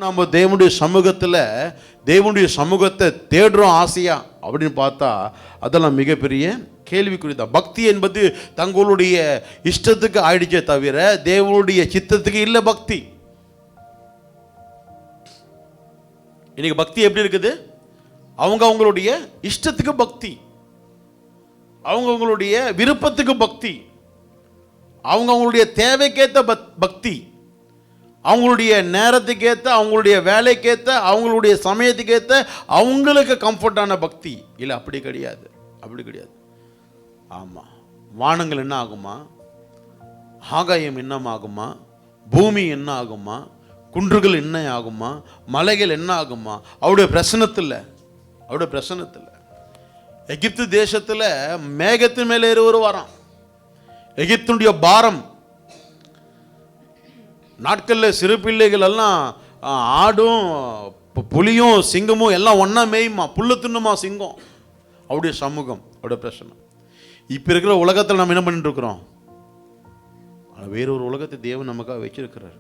நம்ம தேவனுடைய சமூகத்தை தேடுறோம் ஆசையா அப்படின்னு பார்த்தா அதெல்லாம் மிகப்பெரிய கேள்விக்குறிதான். பக்தி என்பது தங்களுடைய இஷ்டத்துக்கு ஆயிடுச்சே தவிர தேவனுடைய சித்தத்துக்கு இல்லை பக்தி. இன்னைக்கு பக்தி எப்படி இருக்குது? அவங்களுடைய இஷ்டத்துக்கு பக்தி, அவங்களுடைய விருப்பத்துக்கு பக்தி, அவங்களுடைய தேவைக்கேற்ற பக்தி, அவங்களுடைய நேரத்துக்கேற்ற, அவங்களுடைய வேலைக்கேற்ற, அவங்களுடைய சமயத்துக்கேற்ற, அவங்களுக்கு கம்ஃபர்டான பக்தி இல்லை. அப்படி கிடையாது, அப்படி கிடையாது. ஆமாம், வானங்கள் என்ன ஆகுமா, ஆகாயம் என்ன ஆகுமா, பூமி என்ன ஆகுமா, குன்றுகள் என்ன ஆகுமா, மலைகள் என்ன ஆகுமா, அவருடைய பிரசனத்தில் எகிப்து தேசத்தில் மேகத்தின் மேலே ஏறுவர் வரான். எகிப்துடைய பாரம் நாட்களில் சிறு பிள்ளைகள் எல்லாம் ஆடும் புலியும் சிங்கமும் எல்லாம் ஒன்றா மேயுமா, புல்லு தின்னுமா சிங்கம். அவருடைய சமூகம், அவருடைய பிரச்சனை. இப்போ இருக்கிற உலகத்தில் நம்ம என்ன பண்ணிட்டு இருக்கிறோம்? வேறொரு உலகத்தை தேவன் நமக்காக வச்சிருக்கிறார்.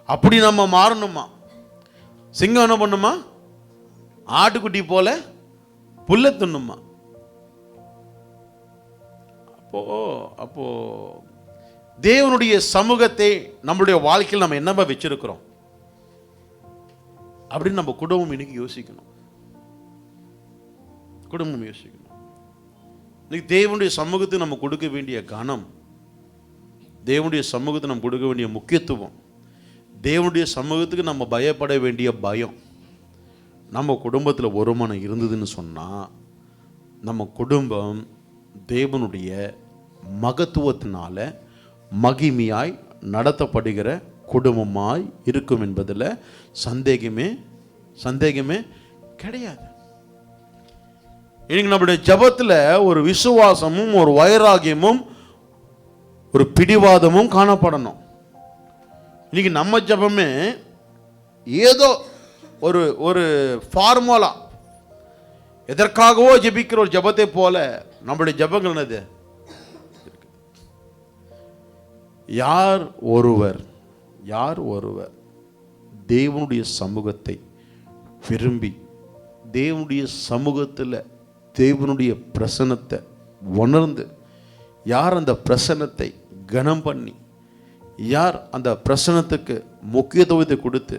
அப்படி நம்ம மாறணுமா? சிங்கம் என்ன பண்ணுமா? ஆட்டுக்குட்டி போல புல்ல தின்னுமா. அப்போ தேவனுடைய சமூகத்தை நம்மளுடைய வாழ்க்கையில் நம்ம என்னமா வச்சிருக்கிறோம் அப்படின்னு நம்ம குடும்பம் இன்னைக்கு யோசிக்கணும். இன்னைக்கு தேவனுடைய சமூகத்தை நம்ம கொடுக்க வேண்டிய கனம், தேவனுடைய சமூகத்தை நம்ம கொடுக்க வேண்டிய முக்கியத்துவம், தேவனுடைய சமூகத்துக்கு நம்ம பயப்பட வேண்டிய பயம் நம்ம குடும்பத்தில் ஒரு மனம் இருந்ததுன்னு சொன்னால் நம்ம குடும்பம் தேவனுடைய மகத்துவத்தினால மகிமையாய் நடத்தப்படுகிற குடும்பமாய் இருக்கும் என்பதில் சந்தேகமே கிடையாது. இன்னைக்கு நம்முடைய ஜபத்தில் ஒரு விசுவாசமும் ஒரு வைராகியமும் ஒரு பிடிவாதமும் காணப்படணும். இன்னைக்கு நம்ம ஜபமே ஏதோ ஒரு ஃபார்முலா, எதற்காகவோ ஜபிக்கிற ஒரு ஜபத்தை போல நம்முடைய ஜபங்கள் என்னது? யார் ஒருவர் தேவனுடைய சமூகத்தை விரும்பி தேவனுடைய சமூகத்தில் தேவனுடைய பிரசன்னத்தை உணர்ந்து, யார் அந்த பிரசன்னத்தை கனம் பண்ணி, யார் அந்த பிரசன்னத்துக்கு முக்கியத்துவத்தை கொடுத்து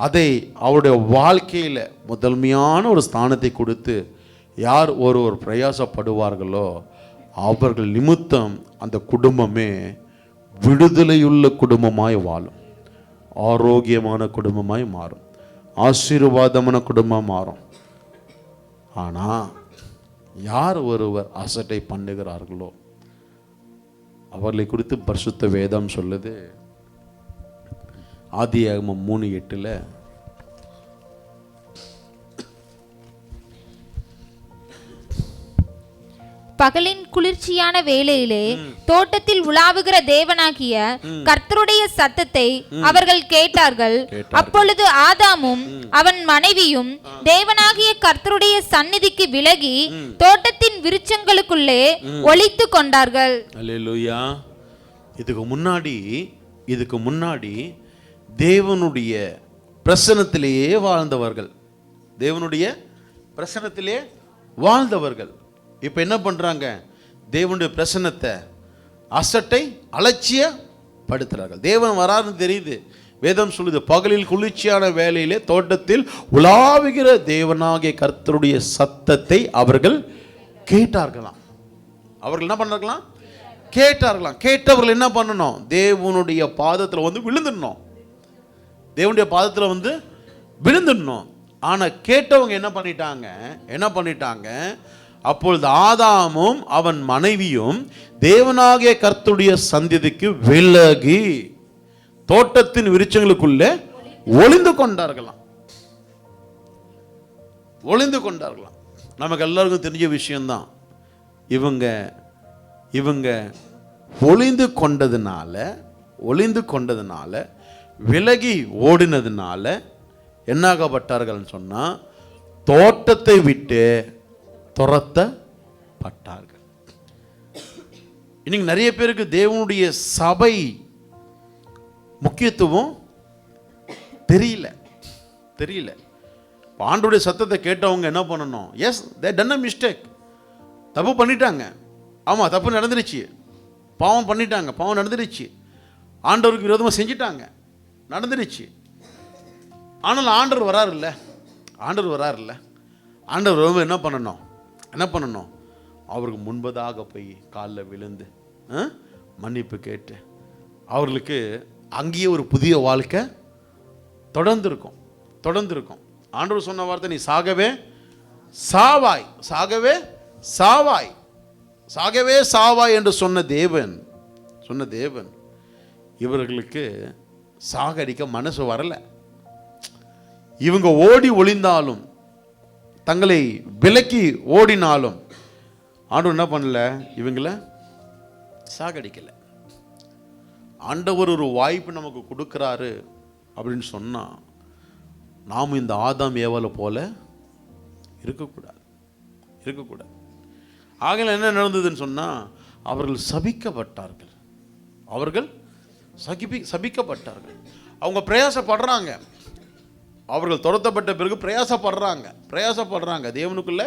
அதை அவருடைய வாழ்க்கையில் முதன்மையான ஒரு ஸ்தானத்தை கொடுத்து யார் ஒரு பிரயாசப்படுவார்களோ அவர்கள் நிமித்தம் அந்த குடும்பமே விடுதலையுள்ள குடும்பமாய் வாழும், ஆரோக்கியமான குடும்பமாய் மாறும், ஆசீர்வாதமான குடும்பம் மாறும். ஆனால் யார் ஒருவர் அசட்டை பண்ணுகிறார்களோ அவர்களை குறித்து பரிசுத்த வேதம் சொல்லுது. ஆதியாகமம் 3:8 பகலின் குளிர்ச்சியான வேளையிலே தோட்டத்தில் உலாவுகிற தேவனாகிய கர்த்தருடைய சத்தத்தை அவர்கள் கேட்டார்கள். அப்பொழுது ஆதாமும் அவன் மனைவியும் தேவனாகிய கர்த்தருடைய சந்நிதிக்கு விலகி தோட்டத்தின் விருட்சங்களுக்குள்ளே ஒளித்து கொண்டார்கள். அல்லேலூயா. இதுக்கு முன்னாடி தேவனுடைய பிரசன்னத்திலேயே வாழ்ந்தவர்கள் இப்ப என்ன பண்றாங்க? தேவனுடைய பிரசன்னத்தை அசட்டை அலட்சியப்படுத்துறார்கள். தேவன் வராருன்னு தெரியுது, வேதம் சொல்லுது. பகலில் குளிர்ச்சியான வேளையிலே தோட்டத்தில் உலாவுகிற தேவனாகிய கர்த்தருடைய சத்தத்தை அவர்கள் கேட்டார்களாம். அவர்கள் என்ன பண்ணார்களாம்? கேட்டவர்கள் என்ன பண்ணணும்? தேவனுடைய பாதத்தில் வந்து விழுந்துடணும். ஆனா கேட்டவங்க என்ன பண்ணிட்டாங்க? அப்பொழுது ஆதாமும் அவன் மனைவியும் தேவனாகிய கர்த்தருடைய சந்நிதிக்கு விலகி தோட்டத்தின் விருட்சங்களுக்குள்ளே ஒளிந்து கொண்டார்களாம். நமக்கு எல்லாருக்கும் தெரிஞ்ச விஷயம்தான். இவங்க ஒளிந்து கொண்டதுனால விலகி ஓடினதுனால என்னாகப்பட்டார்கள் சொன்னா தோட்டத்தை விட்டு துரத்தப்பட்டார்கள். இன்னைக்கு நிறைய பேருக்கு தேவனுடைய சபை முக்கியத்துவம் தெரியல. ஆண்டவருடைய சத்தத்தை கேட்டவங்க என்ன பண்ணணும்? Yes, they done a mistake. தப்பு பண்ணிட்டாங்க. ஆமாம், தப்பு நடந்துருச்சு. பாவம் பண்ணிட்டாங்க, பாவம் நடந்துருச்சு. ஆண்டவருக்கு விரோதமாக செஞ்சிட்டாங்க, நடந்துருச்சு. ஆனால் ஆண்டவர் வராருல்ல, ஆண்டவர் என்ன பண்ணணும்? அவருக்கு முன்பதாக போய் காலில் விழுந்து மன்னிப்பு கேட்டு அவர்களுக்கு அங்கேயே ஒரு புதிய வாழ்க்கை தொடர்ந்துருக்கும். ஆண்டவர் சொன்ன வார்த்தை, நீ சாகவே சாவாய் என்று சொன்ன தேவன் இவர்களுக்கு சாகடிக்க மனசு வரல. இவங்க ஓடி ஒளிந்தாலும், தங்களை விலக்கி ஓடினாலும் ஆண்டவர் என்ன பண்ணல? இவங்கள சாகடிக்கல. ஆண்டவர் ஒரு வாய்ப்பு நமக்கு கொடுக்குறாரு அப்படின்னு சொன்னா, நாம் இந்த ஆதாம் ஏவாளை போல இருக்கக்கூடாது. ஆகல என்ன நடந்ததுன்னு சொன்னா, அவர்கள் சபிக்கப்பட்டார்கள். அவங்க பிரயாசப்படுறாங்க. அவர்கள் துரத்தப்பட்ட பிறகு பிரயாசப்படுறாங்க தேவனுக்குள்ள.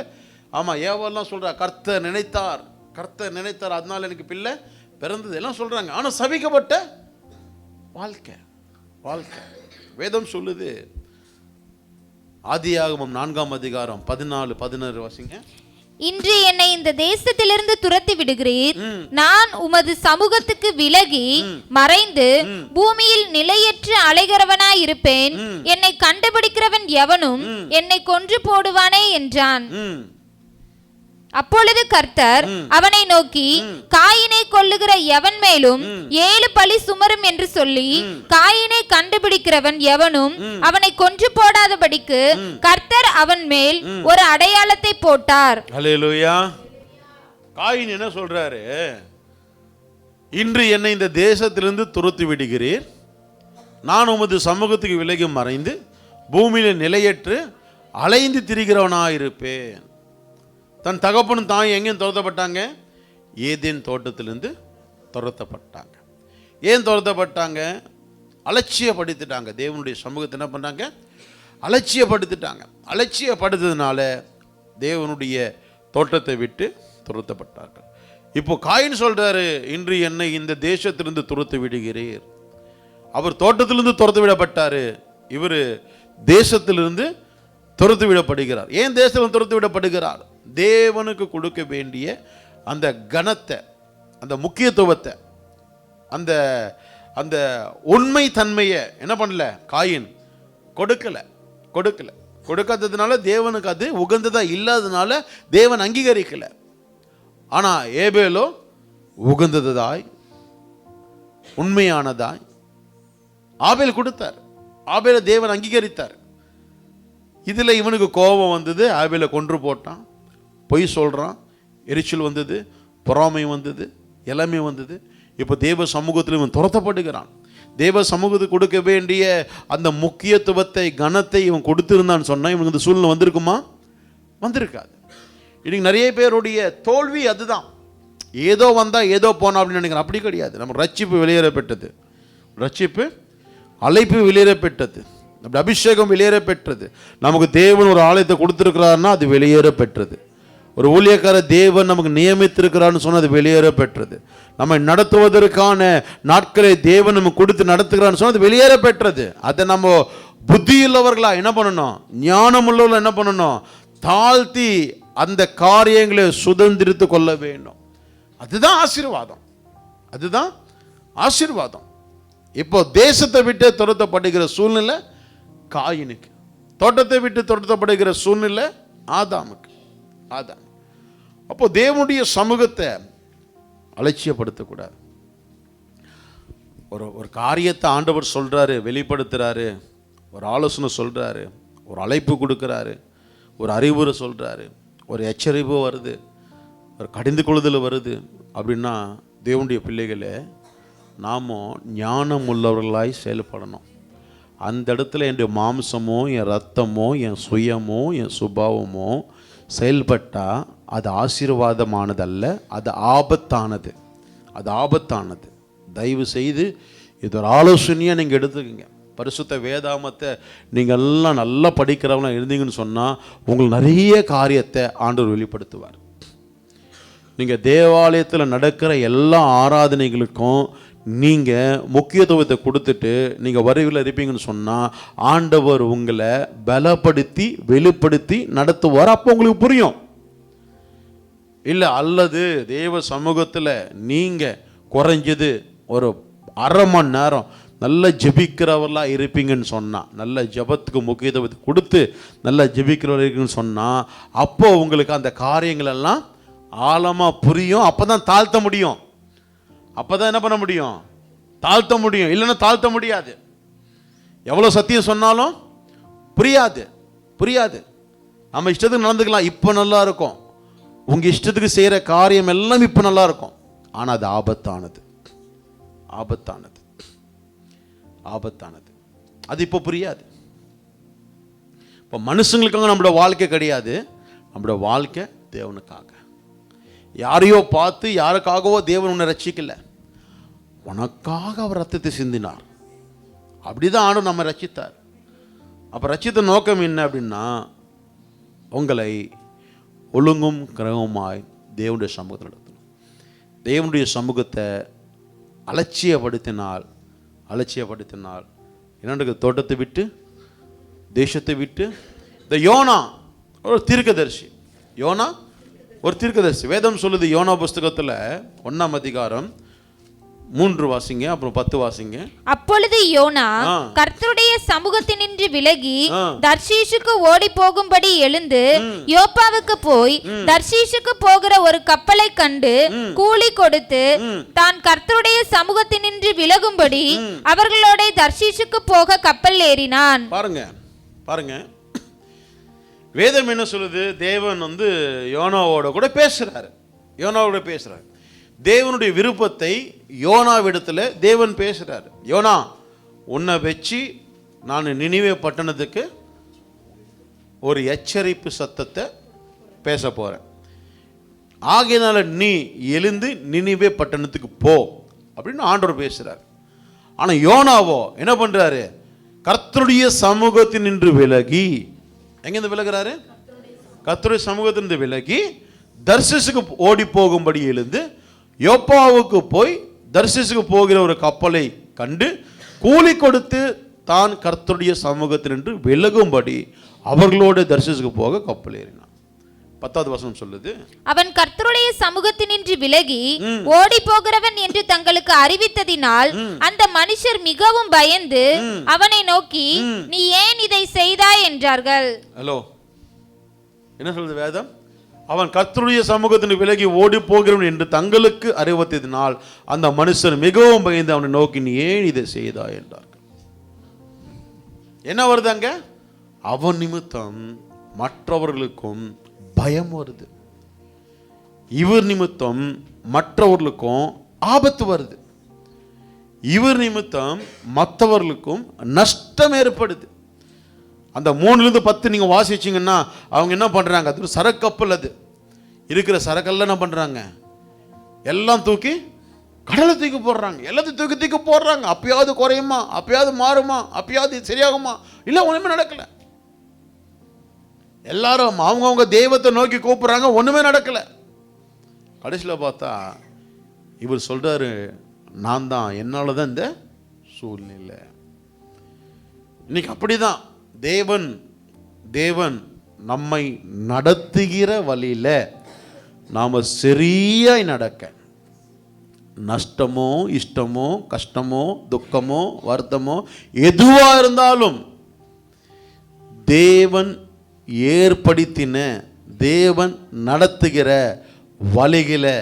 ஆமாம், ஏவாள்லாம் சொல்கிறா, கர்த்தர் நினைத்தார் அதனால எனக்கு பிள்ளை பிறந்தது எல்லாம் சொல்கிறாங்க. ஆனால் சபிக்கப்பட்ட வாழ்க்கை. வேதம் சொல்லுது, ஆதியாகமம் 4ஆம் அதிகாரம் 14-16 வாசிங்க. இன்று என்னை இந்த தேசத்திலிருந்து துரத்தி விடுகிறீர். நான் உமது சமூகத்துக்கு விலகி மறைந்து பூமியில் நிலையற்று அலைகிறவனாய் இருப்பேன். என்னை கண்டுபிடிக்கிறவன் எவனும் என்னை கொன்று போடுவானே என்றான். அப்பொழுது கர்த்தர் அவனை நோக்கி, காயினை கொல்லுகிற எவன் மேலும் 7 பழி சுமரும் என்று சொல்லி, காயினை கண்டுபிடிக்கிறவன் எவனும் அவனை கொன்று போடாதபடிக்கு கர்த்தர் அவன் மேல் ஒரு அடையாளத்தை போட்டார். அல்லேலூயா. காயின் என்ன சொல்றாரு? இன்று என்னை இந்த தேசத்திலிருந்து துரத்தி விடுகிறீர். நான் உமது சமூகத்துக்கு விலகி மறைந்து பூமியில நிலையற்று அலைந்து திரிகிறவனாயிருப்பேன். தன் தகப்பனும் தாயும் எங்கேயும் துரத்தப்பட்டாங்க? ஏதேன் தோட்டத்திலிருந்து துரத்தப்பட்டாங்க. ஏன் துரத்தப்பட்டாங்க? அலட்சியப்படுத்திட்டாங்க. தேவனுடைய சமூகத்தை என்ன பண்ணாங்க? அலட்சியப்படுத்ததுனால தேவனுடைய தோட்டத்தை விட்டு துரத்தப்பட்டார்கள். இப்போ காயின் சொல்றாரு, இன்று என்னை இந்த தேசத்திலிருந்து துரத்து விடுகிறீர். அவர் தோட்டத்திலிருந்து துரத்து விடப்பட்டாரு, இவர் தேசத்திலிருந்து துரத்து விடப்படுகிறார். ஏன் தேசத்திலிருந்து துரத்து விடப்படுகிறார்? தேவனுக்கு கொடுக்க வேண்டிய அந்த கனத்தை, அந்த முக்கியத்துவத்தை, அந்த அந்த உண்மை தன்மையை என்ன பண்ணல? காயின் கொடுக்காததுனால, தேவனுக்கு அது உகந்ததா இல்லாததுனால தேவன் அங்கீகரிக்கல. ஆனா ஏபேலோ உகந்ததாய் உண்மையானதாய் ஆபேல் கொடுத்தார். ஆபேலை தேவன் அங்கீகரித்தார். இதுல இவனுக்கு கோபம் வந்தது, ஆபேலை கொன்று போட்டான். பொய் சொல்றான், எரிச்சல் வந்தது, பொறாமை வந்தது, எல்லாமே வந்தது. இப்போ தேவ சமூகத்தில் இவன் துரத்தப்படுகிறான். தேவ சமூகத்துக்கு கொடுக்க வேண்டிய அந்த முக்கியத்துவத்தை, கனத்தை இவன் கொடுத்திருந்தான்னு சொன்னா இவனுக்கு இந்த சூழ்நிலை வந்திருக்குமா? வந்திருக்காது. இன்னைக்கு நிறைய பேருடைய தோல்வி அதுதான். ஏதோ வந்தா ஏதோ போனா அப்படின்னு நினைக்கிறேன். அப்படி கிடையாது. நம்ம ரட்சிப்பு வெளியேறப்பட்டது, அழைப்பு வெளியேறப்பட்டது, நம்ம அபிஷேகம் வெளியேறப்பெற்றது. நமக்கு தேவன் ஒரு ஆலயத்தை கொடுத்திருக்கிறாருன்னா அது வெளியேறப்பெற்றது. ஒரு ஊழியக்கார தேவன் நமக்கு நியமித்திருக்கிறான்னு சொன்னால் அது வெளியேறப்பெற்றது. நம்மை நடத்துவதற்கான நாட்களை தேவன் நமக்கு கொடுத்து நடத்துகிறான்னு சொன்னால் அது வெளியேறப்பெற்றது. அதை நம்ம புத்தியுள்ளவர்களா என்ன பண்ணணும்? ஞானம் உள்ளவர்கள் என்ன பண்ணணும்? தாழ்த்தி அந்த காரியங்களை சுதந்திரித்து கொள்ள வேண்டும். அதுதான் ஆசீர்வாதம். இப்போ தேசத்தை விட்டு துரத்தப்படுகிற சூழ்நிலை காயினுக்கு, தோட்டத்தை விட்டு துரத்தப்படுகிற சூழ்நிலை ஆதாமுக்கு. அப்போ தேவனுடைய சமூகத்தை அலட்சியப்படுத்தக்கூடாது. ஒரு காரியத்தை ஆண்டவர் சொல்றாரு, வெளிப்படுத்துறாரு, ஒரு ஆலோசனை சொல்றாரு, ஒரு அழைப்பு கொடுக்கிறாரு, ஒரு அறிவுரை சொல்றாரு, ஒரு எச்சரிப்பு வருது, ஒரு கடிந்து கொள்ளுதல் வருது அப்படின்னா தேவனுடைய பிள்ளைகளே நாம ஞானம் உள்ளவர்களாய் செயல்படணும். அந்த இடத்துல என்னுடைய மாம்சமோ, என் ரத்தமோ, என் சுயமோ, என் சுபாவமோ செயல்பட்டால் அது ஆசீர்வாதமானதல்ல, அது ஆபத்தானது. தயவு செய்து இது ஒரு ஆலோசனையாக நீங்கள் எடுத்துக்கங்க. பரிசுத்த வேதாமத்தை நீங்கள் எல்லாம் நல்லா படிக்கிறவங்களாம் இருந்தீங்கன்னு சொன்னால் உங்களுக்கு நிறைய காரியத்தை ஆண்டவர் வெளிப்படுத்துவார். நீங்கள் தேவாலயத்தில் நடக்கிற எல்லா ஆராதனைகளுக்கும் நீங்கள் முக்கியத்துவத்தை கொடுத்துட்டு நீங்கள் வருகையில் இருப்பீங்கன்னு சொன்னால் ஆண்டவர் உங்களை பலப்படுத்தி வெளிப்படுத்தி நடத்துவார். அப்போ உங்களுக்கு புரியும். இல்லை அல்லது தேவ சமூகத்தில் நீங்கள் குறைஞ்சது ஒரு அரை மணி நேரம் நல்ல ஜெபிக்கிறவர்களாக இருப்பீங்கன்னு சொன்னால், நல்ல ஜெபத்துக்கு முக்கியத்துவத்தை கொடுத்து நல்ல ஜெபிக்கிறவர்கள் இருக்குன்னு சொன்னால், அப்போ உங்களுக்கு அந்த காரியங்களெல்லாம் ஆழமாக புரியும். அப்போ தான் தாழ்த்த முடியும். அப்போ தான் என்ன பண்ண முடியும்? தாழ்த்த முடியும். இல்லைன்னா தாழ்த்த முடியாது. எவ்வளோ சத்தியம் சொன்னாலும் புரியாது. நம்ம இஷ்டத்துக்கு நடந்துக்கலாம், இப்போ நல்லா இருக்கும். உங்கள் இஷ்டத்துக்கு செய்கிற காரியம் எல்லாம் இப்போ நல்லா இருக்கும். ஆனால் அது ஆபத்தானது. அது இப்போ புரியாது. இப்போ மனுஷங்களுக்காக நம்மளோட வாழ்க்கை கிடையாது. நம்மளோட வாழ்க்கை தேவனுக்காக. யாரையோ பார்த்து யாருக்காகவோ தேவன் உன்னை ரட்சிக்கல, உனக்காக அவர் ரத்தத்தை சிந்தினார். அப்படிதான் ஆண்டவர் நம்ம ரட்சித்தார். அப்போ ரட்சித்த நோக்கம் என்ன அப்படின்னா, உங்களை ஒழுங்கும் கிரகமாய் தேவனுடைய சமூகத்தில் நடத்தணும். தேவனுடைய சமூகத்தை அலட்சியப்படுத்தினால் என்னோட தோட்டத்தை விட்டு தேசத்தை விட்டு. இந்த யோனா ஒரு தீர்க்கதரிசி. வேதம் சொல்லுது யோனா புஸ்தகத்தில் 1ஆம் அதிகாரம் 3 வாசிங்க, அப்புறம் 10 வாசிங்க. அப்பொழுது யோனா கர்த்தருடைய சமூகத்தினின்று விலகி தர்ஷீஷுக்கு ஓடி போகும்படி எழுந்து யோப்பாவுக்கு போய் தர்ஷீஷுக்கு போகிற ஒரு கப்பலை கண்டு கூலி கொடுத்து தான் கர்த்தருடைய சமூகத்தினின்று விலகும்படி அவர்களோட தர்ஷீஷுக்கு போக கப்பல் ஏறினான். பாருங்க வேதம் என்ன சொல்லுது? தேவன் யோனாவோட கூட பேசுறாரு. தேவனுடைய விருப்பத்தை யோனாவிடத்தில் தேவன் பேசுகிறார். யோனா, உன்னை வச்சு நான் நினிவே பட்டணத்துக்கு ஒரு எச்சரிப்பு சத்தத்தை பேச போகிறேன். ஆகையினால நீ எழுந்து நினிவே பட்டணத்துக்கு போ அப்படின்னு ஆண்டவர் பேசுகிறார். ஆனால் யோனாவோ என்ன பண்ணுறாரு? கர்த்தருடைய சமூகத்தினின்று விலகி, எங்கேருந்து விலகிறாரு? கர்த்தருடைய சமூகத்திலிருந்து விலகி தர்ஷீசுக்கு ஓடி போகும்படி எழுந்து யோப்பாவுக்கு போய் தர்ஷீசுக்கு போகிற ஒரு கப்பலை கண்டு கூலி கொடுத்து தான் கர்த்தருடைய சமூகத்தினின்று விலகும்படி அவர்களோடு தர்ஷீசுக்கு போக கப்பல் ஏறினான். 10வது வசனம் சொல்லுது, அவன் கர்த்தருடைய சமூகத்தினின்று விலகி ஓடி போகிறவன் என்று தங்களுக்கு அறிவித்ததினால் அந்த மனுஷர் மிகவும் பயந்து அவனை நோக்கி, நீ ஏன் இதை செய்தாய் என்றார்கள். ஹலோ, என்ன சொல்லுது வேதம்? அவன் கர்த்தருடைய சமூகத்தின் விலகி ஓடி போகிறவன் என்று தங்களுக்கு அறிவித்ததினால் அந்த மனுஷர் மிகவும் பயந்து அவனை நோக்கி, நீ ஏன் இதை செய்தாய் என்றார்கள். என்ன வருது அங்க? அவன் நிமித்தம் மற்றவர்களுக்கும் பயம் வருது. இவர் நிமித்தம் மற்றவர்களுக்கும் ஆபத்து வருது. இவர் நிமித்தம் மற்றவர்களுக்கும் நஷ்டம் ஏற்படுது. அந்த 3-10 நீங்கள் வாசிச்சிங்கன்னா அவங்க என்ன பண்ணுறாங்க? அது ஒரு சரக்கப்பல். அது இருக்கிற சரக்கெல்லாம் என்ன பண்ணுறாங்க? எல்லாம் தூக்கி கடலை தூக்கி போடுறாங்க. எல்லாத்தையும் தூக்கி போடுறாங்க. அப்பயாவது குறையுமா, அப்பயாவது மாறுமா, அப்பயாவது சரியாகுமா? இல்லை, ஒன்றுமே நடக்கலை. எல்லாரும் அவங்கவுங்க தெய்வத்தை நோக்கி கூப்பிட்றாங்க, ஒன்றுமே நடக்கலை. கடைசியில் பார்த்தா இவர் சொல்கிறாரு, நான் தான், என்னால் தான் இந்த சூழ்நிலை. இன்னைக்கு அப்படிதான் தேவன் நம்மை நடத்துகிற வழியில் நாம் சரியாய் நடக்க, நஷ்டமோ இஷ்டமோ கஷ்டமோ துக்கமோ வருத்தமோ எதுவாக இருந்தாலும் தேவன் ஏற்படுத்தின, தேவன் நடத்துகிற வழிகளை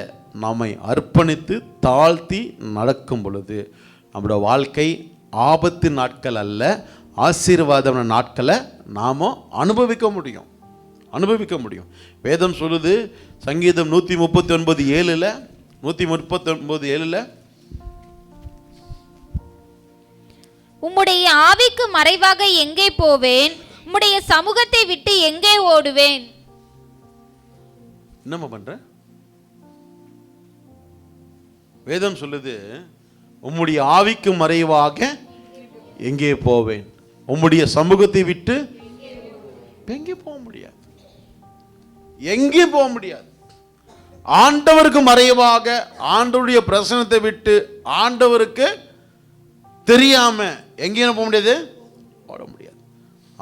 நம்மை அர்ப்பணித்து தாழ்த்தி நடக்கும் பொழுது நம்மளோட வாழ்க்கை ஆபத்து நாட்கள் அல்ல, ஆசீர்வாதமான நாட்களை நாம் அனுபவிக்க முடியும். வேதம் சொல்லுது, சங்கீதம் 139:7 139:7, உம்முடைய ஆவிக்கு மறைவாக எங்கே போவேன், உம்முடைய சமூகத்தை விட்டு எங்கே ஓடுவேன். என்னம்மா பண்ற? வேதம் சொல்லுது, உம்முடைய ஆவிக்கு மறைவாக எங்கே போவேன்? உம்முடைய சமூகத்தை விட்டு எங்கே போக முடியாது, எங்கே போக முடியாது. ஆண்டவருக்கு மறைவாக ஆண்டவருடைய பிரசனத்தை விட்டு ஆண்டவருக்கு தெரியாம எங்கேயும் போக முடியாது, ஓட முடியாது.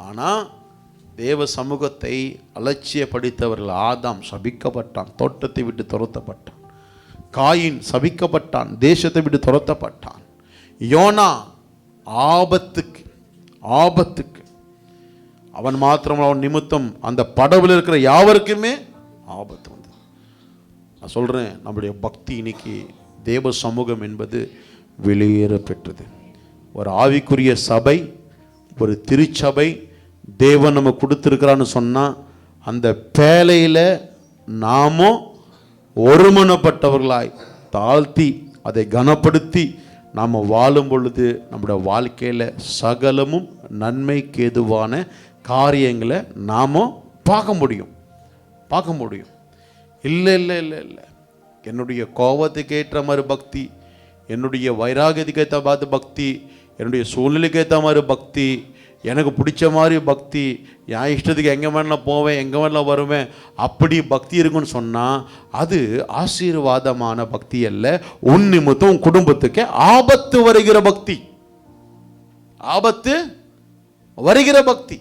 ஆனா தேவ சமூகத்தை அலட்சியப்படுத்தவர்கள். ஆதாம் சபிக்கப்பட்டான், தோட்டத்தை விட்டு துரத்தப்பட்டான். காயின் சபிக்கப்பட்டான், தேசத்தை விட்டு துரத்தப்பட்டான். யோனா ஆபத்துக்கு அவன் மாத்திரம், அவன் நிமித்தம் அந்த படவில் இருக்கிற யாவருக்குமே ஆபத்து வந்தது. நான் சொல்றேன், நம்முடைய பக்தி இன்னைக்கு தேவ சமூகம் என்பது வெளியேற பெற்றது. ஒரு ஆவிக்குரிய சபை, ஒரு திருச்சபை தேவன் நம்ம கொடுத்திருக்கிறான்னு சொன்னா, அந்த பேழையில் நாமும் ஒருமனப்பட்டவர்களாய் தாழ்த்தி அதை கனப்படுத்தி நாம் வாழும் பொழுது நம்முடைய வாழ்க்கையில் சகலமும் நன்மைக்கு ஏதுவான காரியங்களை நாம் பார்க்க முடியும். இல்லை, என்னுடைய கோபத்துக்கு ஏற்ற மாதிரி பக்தி, என்னுடைய வைராகியத்துக்கு ஏற்ற மாதிரி பக்தி, என்னுடைய சூழ்நிலைக்கு ஏற்ற மாதிரி பக்தி, எனக்கு பிடிச்ச மாதிரி பக்தி, என் இஷ்டத்துக்கு எங்கே வேணாலும் போவேன், எங்கே வேணாலும் வருவேன், அப்படி பக்தி இருக்குன்னு சொன்னால் அது ஆசீர்வாதமான பக்தி அல்ல. உன் நிமித்தம் உன் குடும்பத்துக்கு ஆபத்து வருகிற பக்தி, ஆபத்து வருகிற பக்தி.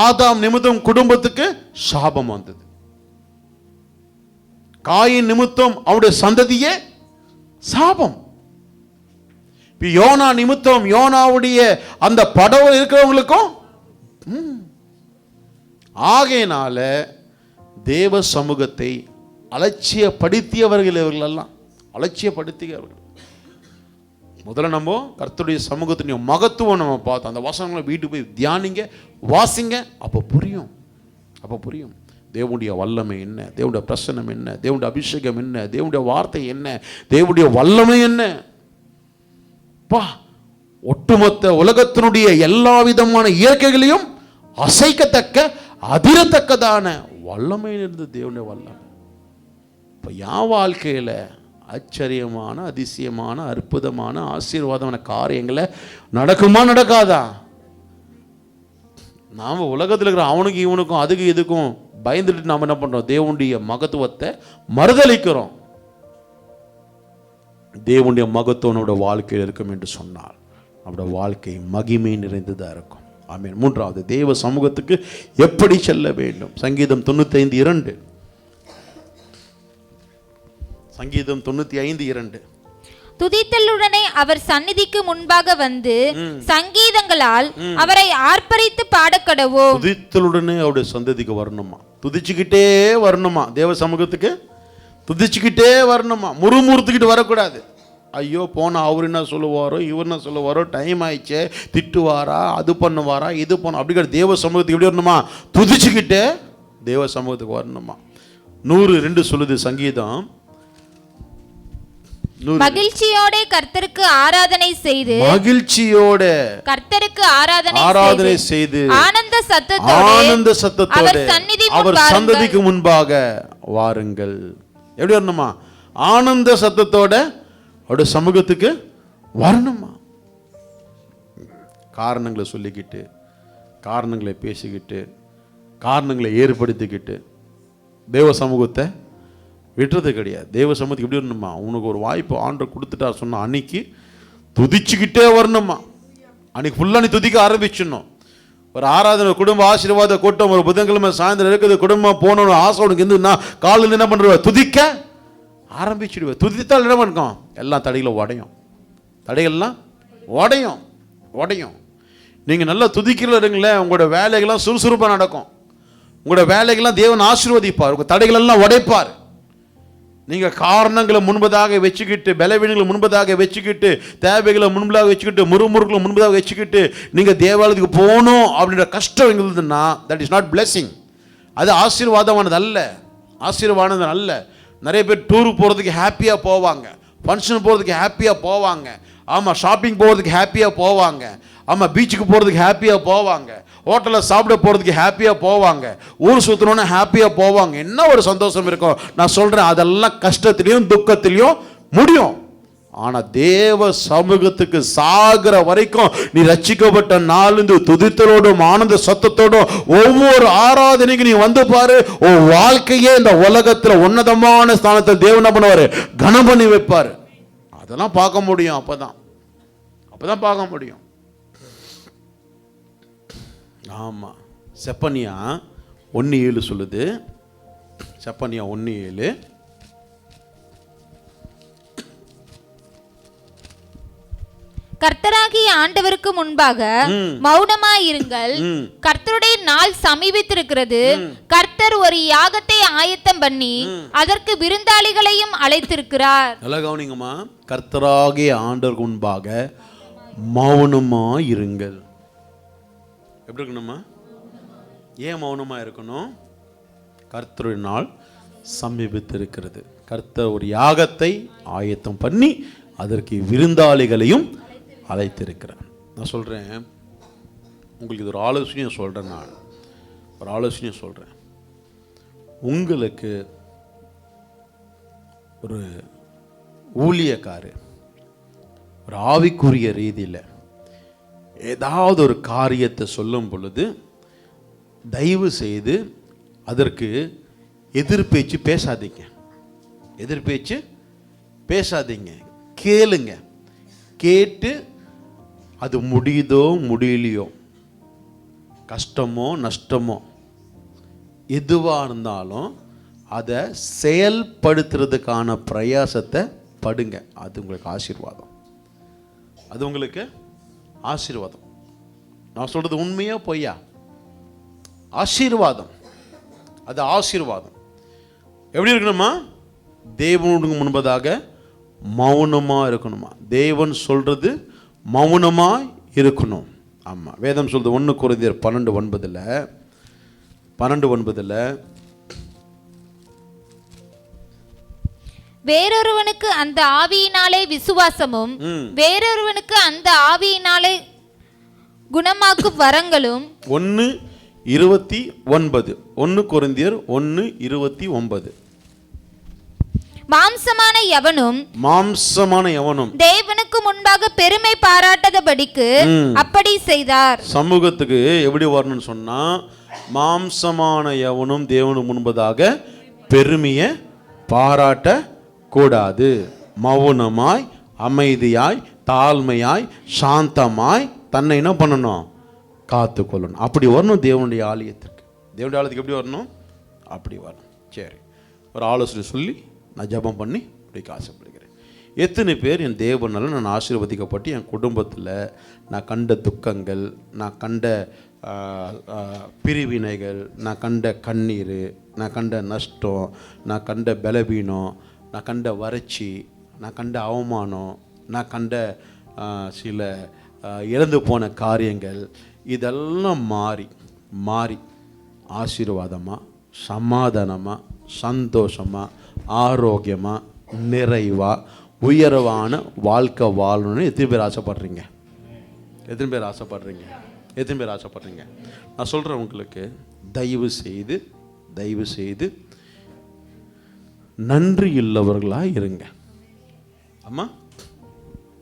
ஆதாம் நிமித்தம் குடும்பத்துக்கு சாபம் வந்தது. காயின் நிமித்தம் அவருடைய சந்ததியே சாபம். யோனா நிமித்தம் யோனாவுடைய அந்த படவில் இருக்கிறவங்களுக்கும். ஆகையினால தேவ சமூகத்தை அலட்சியப்படுத்தியவர்கள் இவர்களெல்லாம், அலட்சியப்படுத்தியவர்கள். முதல்ல நம்ம கர்த்தருடைய சமூகத்தினுடைய மகத்துவம் நம்ம பார்த்தோம். அந்த வசனங்களை வீட்டுக்கு போய் தியானிங்க, வாசிங்க, அப்போ புரியும் தேவனுடைய வல்லமை என்ன, தேவனுடைய பிரசன்னம் என்ன, தேவனுடைய அபிஷேகம் என்ன, தேவனுடைய வார்த்தை என்ன, தேவனுடைய வல்லமை என்ன. ஒட்டுமொத்த உலகத்தினுடைய எல்லா விதமான இயற்கைகளையும் அசைக்கத்தக்க அதிரத்தக்கதான வல்லமை இருந்து தேவனுடைய வல்லமை. இப்போ என் வாழ்க்கையில ஆச்சரியமான, அதிசயமான, அற்புதமான, ஆசீர்வாதமான காரியங்களை நடக்குமா நடக்காதா? நாம் உலகத்தில் இருக்கிற அவனுக்கு இவனுக்கும் அதுக்கு இதுக்கும் பயந்துட்டு நாம் என்ன பண்றோம்? தேவனுடைய மகத்துவத்தை மறுதலிக்கிறோம். தேவனுடைய மகத்துவம் நம்முடைய வாழ்க்கையில் இருக்கும் என்று சொன்னால் நம்முடைய வாழ்க்கை மகிமை நிறைந்ததாக இருக்கும். ஆமென். மூன்றாவது, தேவ சமூகத்துக்கு எப்படி செல்ல வேண்டும்? சங்கீதம் 95:2. சங்கீதம் 95:2. துதித்தலுடனே அவர் சந்நிதிக்கு முன்பாக வந்து சங்கீதங்களால் அவரை ஆர்ப்பரித்து பாடக்கடவோம். துதித்தலுடனே அவருடைய சந்ததிக்கு வரணுமா? துதிச்சுக்கிட்டே வரணுமா? தேவ சமூகத்துக்கு துதிச்சுக்கிட்டே வரணுமா? முறுமுறுத்துக்கிட்டு வரக்கூடாது. ஐயோ போனா அவர் என்ன சொல்லுவாரோ, இவர் என்ன சொல்லுவாரோ, டைம் ஆயிடுச்சே, திட்டுவாரா, அது பண்ணுவாரா, இது பண்ண, அப்படிங்கிற தேவ சமூகத்துக்கு எப்படி வரணுமா? துதிச்சுக்கிட்டே தேவ சமூகத்துக்கு வரணுமா? 102 சொல்லுது சங்கீதம். மகிழ்ச்சியோட கர்த்தருக்கு ஆராதனை செய்து, மகிழ்ச்சியோட கர்த்தருக்கு ஆராதனை செய்து ஆனந்த சத்தத்தோட அவர் சன்னதிக்கு முன்பாக வாருங்கள். எப்படி வரணுமா? ஆனந்த சத்தத்தோட அவருடைய சமூகத்துக்கு வரணுமா? காரணங்களை சொல்லிக்கிட்டு, காரணங்களை பேசிக்கிட்டு, காரணங்களை ஏற்படுத்திக்கிட்டு தேவ சமூகத்தை விட்டுறது கிடையாது. தேவ சமூகத்துக்கு எப்படி வரணுமா? உனக்கு ஒரு வாய்ப்பு ஆண்டவர் கொடுத்துட்டார் சொன்னா அன்னைக்கு துதிச்சுக்கிட்டே வரணுமா? அன்னைக்கு ஃபுல்லாக நீ துதிக்க ஆரம்பிச்சிடணும். ஒரு ஆராதனை, குடும்ப ஆசீர்வாத கூட்டம் ஒரு புதன்கிழமை சாயந்தரம் இருக்குது, குடும்பம் போகணும்னு ஆசை உனக்கு இருந்துன்னா காலையில் என்ன பண்ணுற? துதிக்க ஆரம்பிச்சுடுவேன். துதித்தால் என்ன பண்ணும்? எல்லாம் தடைகளும் உடையும். தடைகள்லாம் உடையும். நீங்கள் நல்லா துதிக்கிறீங்களேன், உங்களோட வேலைகள்லாம் சுறுசுறுப்பாக நடக்கும். உங்களோட வேலைகள்லாம் தேவன் ஆசீர்வதிப்பார். உங்கள் தடைகளெல்லாம் உடைப்பார். நீங்கள் காரணங்களை முன்பதாக வச்சுக்கிட்டு, பலவீனங்களை முன்பதாக வச்சுக்கிட்டு, தேவைகளை முன்பதாக வச்சுக்கிட்டு, முறுமுறுகளை முன்பதாக வச்சுக்கிட்டு நீங்கள் தேவாலயத்துக்கு போகணும் அப்படின்ற கஷ்டம் எங்களுதுன்னா தட் இஸ் நாட் பிளெஸிங். அது ஆசீர்வாதமானது அல்ல. நிறைய பேர் டூருக்கு போகிறதுக்கு ஹாப்பியாக போவாங்க, ஃபங்க்ஷன் போகிறதுக்கு ஹாப்பியாக போவாங்க, ஆமாம் ஷாப்பிங் போகிறதுக்கு ஹாப்பியாக போவாங்க, ஆமாம் பீச்சுக்கு போகிறதுக்கு ஹாப்பியாக போவாங்க, ஹோட்டலில் சாப்பிட போகிறதுக்கு ஹாப்பியாக போவாங்க, ஊர் சுற்றணுன்னு ஹாப்பியாக போவாங்க. என்ன ஒரு சந்தோஷம் இருக்கும். நான் சொல்கிறேன், அதெல்லாம் கஷ்டத்துலேயும் துக்கத்துலேயும் முடியும். ஆனா தேவ சமூகத்துக்கு சாகிற வரைக்கும் நீ ரட்சிக்கப்பட்ட நாளிலிருந்து துதித்தலோடும் ஆனந்த சத்தத்தோடும் ஒவ்வொரு ஆராதனைக்கு நீ வந்து பாரு, உன் வாழ்க்கையே இந்த உலகத்துல உன்னதமான ஸ்தானத்தை தேவன் என்ன பண்ணுவாரு, கனம் பண்ணி வைப்பாரு. அதெல்லாம் பார்க்க முடியும். அப்பதான் பார்க்க முடியும். ஆமா, செப்பனியா 1:7 சொல்லுது. செப்பனியா 1:7, கர்த்தராகிய ஆண்டவருக்கு முன்பாக மௌனமாயிருங்கள், கர்த்தருடைய நாள் சமீபித்திருக்கிறது. கர்த்தர் ஒரு யாகத்தை ஆயத்தம் பண்ணி அதற்கு விருந்தாளிகளையும் அழைத்திருக்கிறார். நல்லா கவனிங்கம்மா, கர்த்தராகிய ஆண்டவருக்கு முன்பாக மௌனமாயிருங்கள். எப்படி இருக்கணுமா? ஏன் மௌனமா இருக்கணும்? கர்த்தருடைய நாள் சமீபித்திருக்கிறது. கர்த்தர் ஒரு யாகத்தை ஆயத்தம் பண்ணி அதற்கு விருந்தாளிகளையும் அழைத்திருக்கிறார். நான் சொல்கிறேன், உங்களுக்கு இது ஒரு ஆலோசனையை சொல்கிறேன். நான் ஒரு ஆலோசனையை சொல்கிறேன். உங்களுக்கு ஒரு ஊழியக்காரு ஒரு ஆவிக்குரிய ரீதியில் ஏதாவது ஒரு காரியத்தை சொல்லும் பொழுது தயவு செய்து அதற்கு எதிர்பேச்சு பேசாதீங்க. எதிர்பேச்சு பேசாதீங்க. கேளுங்க. கேட்டு அது முடியுதோ முடியலையோ, கஷ்டமோ நஷ்டமோ எதுவாக இருந்தாலும் அதை செயல்படுத்துறதுக்கான பிரயாசத்தை படுங்க. அது உங்களுக்கு ஆசீர்வாதம். அது உங்களுக்கு ஆசீர்வாதம். நான் சொல்றது உண்மையா பொய்யா? ஆசீர்வாதம். அது ஆசீர்வாதம். எப்படி இருக்கணுமா? தேவனுக்கு முன்பதாக மௌனமா இருக்கணுமா? தேவன் சொல்றது மௌனமா இருக்கணும். ஆமா, வேதம் சொல்றது 1 கொரிந்தியர் 12:9 வேறொருவனுக்கு அந்த ஆவியினாலே விசுவாசமும் வேறொருவனுக்கு அந்த ஆவியினாலே குணமாக்கும் வரங்களும். 1:29 1 கொரிந்தியர் 1:29 மாம்சமான எவனும் தேவனுக்கு முன்பாக பெருமை பாராட்டாதபடிக்கு அப்படி செய்தார். சமூகத்துக்கு எப்படி வரணும்னு சொன்னா, மாம்சமான எவனும் தேவனுக்கு முன்பதாக பெருமையை பாராட்ட கூடாது. மௌனமாய், அமைதியாய், தாழ்மையாய், சாந்தமாய் தன்னை என்ன பண்ணணும்? காத்து கொள்ளணும். அப்படி வரணும் தேவனுடைய ஆலயத்துக்கு. தேவனுடைய ஆலயத்துக்கு எப்படி வரணும்? அப்படி வரணும். சரி, ஒரு ஆலோசனை சொல்லி நான் ஜெபம் பண்ணி அப்படிக்கு ஆசைப்படுகிறேன். எத்தனை பேர் என் தேவனால நான் ஆசீர்வதிக்கப்பட்டு என் குடும்பத்தில் நான் கண்ட துக்கங்கள், நான் கண்ட பிரிவினைகள், நான் கண்ட கண்ணீர், நான் கண்ட நஷ்டம், நான் கண்ட பலவீனம், நான் கண்ட வறட்சி, நான் கண்ட அவமானம், நான் கண்ட சில இழந்து போன காரியங்கள், இதெல்லாம் மாறி ஆசீர்வாதமாக, சமாதானமாக, சந்தோஷமாக, ஆரோக்கியமாக, நிறைவாக, உயர்வான வாழ்க்கை வாழணும்னு எத்தனை பேர் ஆசைப்படுறீங்க? எத்தனை பேர் ஆசைப்படுறீங்க? நான் சொல்கிறேன் உங்களுக்கு, தயவு செய்து நன்றி உள்ளவர்களாக இருங்க. அம்மா,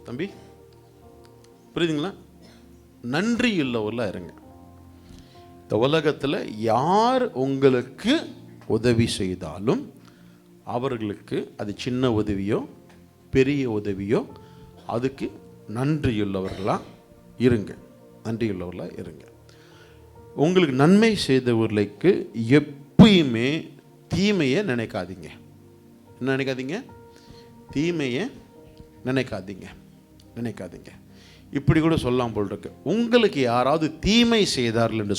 தம்பி, புரியுதுங்களா? நன்றி உள்ளவர்களாக இருங்க. இந்த உலகத்தில் யார் உங்களுக்கு உதவி செய்தாலும் அவர்களுக்கு அது சின்ன உதவியோ பெரிய உதவியோ அதுக்கு நன்றியுள்ளவர்களாக இருங்க. உங்களுக்கு நன்மை செய்தவர்களுக்கு எப்பயுமே தீமையை நினைக்காதீங்க. என்ன நினைக்காதீங்க? தீமையை நினைக்காதீங்க. இப்படி கூட சொல்லலாம் போல் இருக்கு. உங்களுக்கு யாராவது தீமை செய்தார்கள் என்று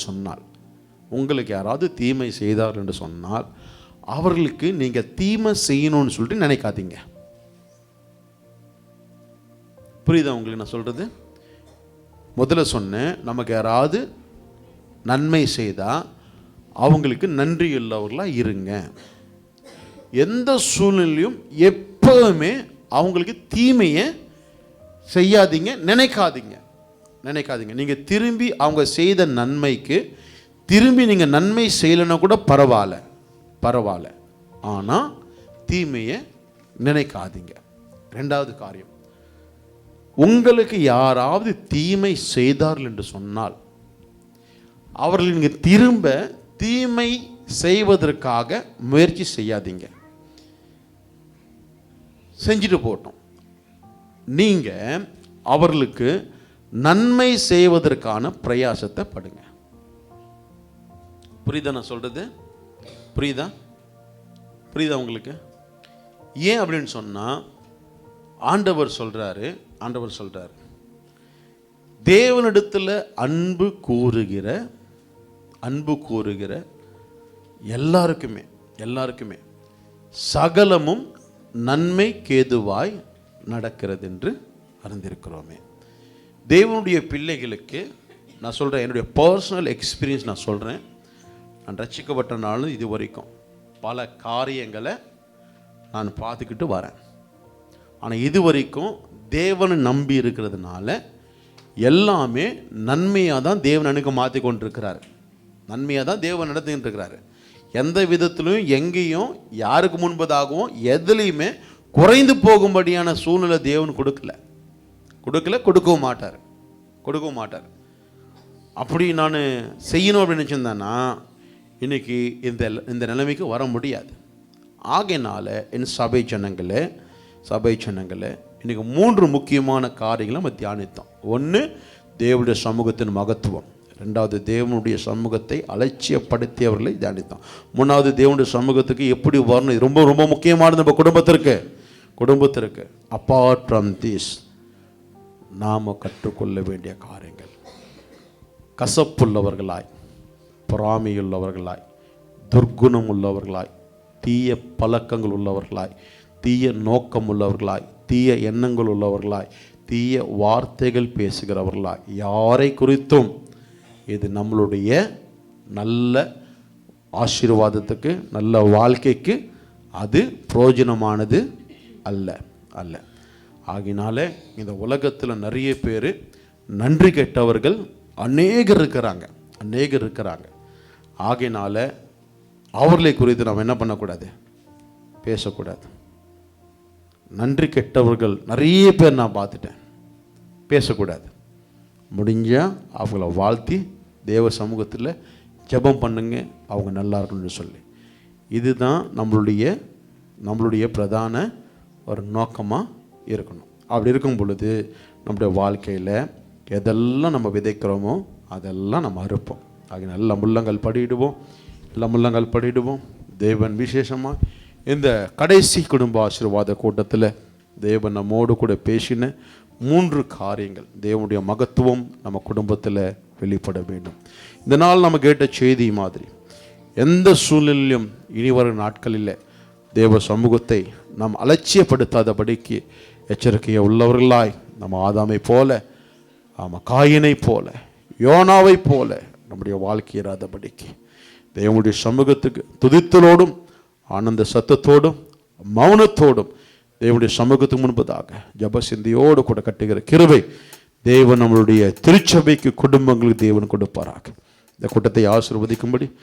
சொன்னால் அவர்களுக்கு நீங்க தீமை செய்யணும்னு சொல்லிட்டு நினைக்காதீங்க. புரியுதா உங்களுக்கு நான் சொல்றது? முதல்ல சொன்னேன், நமக்கு யாராவது நன்மை செய்தா அவங்களுக்கு நன்றி உள்ளவர்களா இருங்க. எந்த சூழ்நிலையும் எப்பவுமே அவங்களுக்கு தீமையை செய்யாதீங்க, நினைக்காதீங்க. நீங்க திரும்பி அவங்க செய்த நன்மைக்கு திரும்பி நீங்க நன்மை செய்யலைன்னா கூட பரவாயில்ல, ஆனா தீமையை நினைக்காதீங்க. ரெண்டாவது காரியம், உங்களுக்கு யாராவது தீமை செய்தார்கள் என்று சொன்னால் அவர்கள் நீங்கள் திரும்ப தீமை செய்வதற்காக முயற்சி செய்யாதீங்க. செஞ்சுட்டு போட்டோம். நீங்க அவர்களுக்கு நன்மை செய்வதற்கான பிரயாசத்தை படுங்க. புரியுதா நான் சொல்றது? புரியுதா உங்களுக்கு? ஏன் அப்படின்னு சொன்னா ஆண்டவர் சொல்றாரு தேவனிடத்தில் அன்பு கூறுகிற எல்லாருக்குமே சகலமும் நன்மை கேதுவாய் நடக்கிறது என்று அறிந்திருக்கிறோமே. தேவனுடைய பிள்ளைகளுக்கு நான் சொல்கிறேன், என்னுடைய பர்சனல் எக்ஸ்பீரியன்ஸ் நான் சொல்கிறேன். நான் ரட்சிக்கப்பட்ட நாளும் இது வரைக்கும் பல காரியங்களை நான் பார்த்துக்கிட்டு வரேன். ஆனால் இது வரைக்கும் தேவனை நம்பி இருக்கிறதுனால எல்லாமே நன்மையாக தான் தேவன் எனக்கு மாற்றி கொண்டிருக்கிறார். நன்மையாக தான் தேவன் நடத்திக்கிட்டு இருக்கிறாரு. எந்த விதத்திலும் எங்கேயும் யாருக்கு முன்பதாகவும் எதுலேயுமே குறைந்து போகும்படியான சூழ்நிலை தேவன் கொடுக்கவும் மாட்டார். அப்படி நான் செய்யணும் அப்படின்னு நினச்சிருந்தேன்னா இன்னைக்கு இந்த நிலைமைக்கு வர முடியாது. ஆகையினால என் சபை ஜனங்களே இன்னைக்கு 3 முக்கியமான காரியங்களை நம்ம தியானித்தோம். 1, தேவனுடைய சமூகத்தின் மகத்துவம். 2வது, தேவனுடைய சமூகத்தை அலட்சியப்படுத்தியவர்களை தியானித்தோம். 3வது, தேவனுடைய சமூகத்துக்கு எப்படி வரணும். இது ரொம்ப ரொம்ப முக்கியமானது நம்ம குடும்பத்திற்கு. அப்பார்ட் ஃப்ரம் திஸ் நாம் கற்றுக்கொள்ள வேண்டிய காரியங்கள், கசப்புள்ளவர்களாய், பொறாமையுள்ளவர்களாய், துர்க்குணம் உள்ளவர்களாய், தீய பழக்கங்கள் உள்ளவர்களாய், தீய நோக்கம் உள்ளவர்களாய், தீய எண்ணங்கள் உள்ளவர்களாய், தீய வார்த்தைகள் பேசுகிறவர்களாய், யாரை குறித்தும் இது நம்மளுடைய நல்ல ஆசீர்வாதத்துக்கு, நல்ல வாழ்க்கைக்கு அது பிரயோஜனமானது அல்ல. ஆகினால இந்த உலகத்தில் நிறைய பேர் நன்றி கெட்டவர்கள் அநேகர் இருக்கிறாங்க. ஆகினால அவர்களை குறித்து நாம் என்ன பண்ணக்கூடாது? பேசக்கூடாது. நன்றி கெட்டவர்கள் நிறைய பேர் நான் பார்த்துட்டேன். பேசக்கூடாது. முடிஞ்சால் அவங்கள வாழ்த்தி தேவ சமூகத்தில் ஜெபம் பண்ணுங்க, அவங்க நல்லா இருக்கணும்னு சொல்லி. இதுதான் நம்மளுடைய பிரதான ஒரு நோக்கமாக இருக்கணும். அப்படி இருக்கும் பொழுது நம்முடைய வாழ்க்கையில் எதெல்லாம் நம்ம விதைக்கிறோமோ அதெல்லாம் நம்ம அறுப்போம். ஆகிய நல்ல முள்ளங்கள் படிடுவோம். தேவன் விசேஷமாக இந்த கடைசி குடும்ப ஆசீர்வாத கூட்டத்தில் தேவன் நம்மோடு கூட பேசின 3 காரியங்கள், தேவனுடைய மகத்துவம் நம்ம குடும்பத்தில் வெளிப்பட வேண்டும். இந்த நாள் நம்ம கேட்ட செய்தி மாதிரி எந்த சூழ்நிலையிலும் இனி வரும் நாட்களில் தேவ சமூகத்தை நாம் அலட்சியப்படுத்தாதபடிக்கு எச்சரிக்கையை உள்ளவர்களாய் நம்ம ஆதாமை போல, காயினை போல, யோனாவை போல நம்முடைய வாழ்க்கை இராதபடிக்கு தேவனுடைய சமூகத்துக்கு துதித்தலோடும் ஆனந்த சத்தத்தோடும் மௌனத்தோடும் தேவனுடைய சமூகத்துக்கு முன்பதாக ஜப சிந்தியோடு கூட கட்டுகிற கிருபை தேவன் நம்மளுடைய திருச்சபைக்கு, குடும்பங்களுக்கு தேவன் கொடுப்பாராக. இந்த கூட்டத்தை ஆசீர்வதிக்கும்படி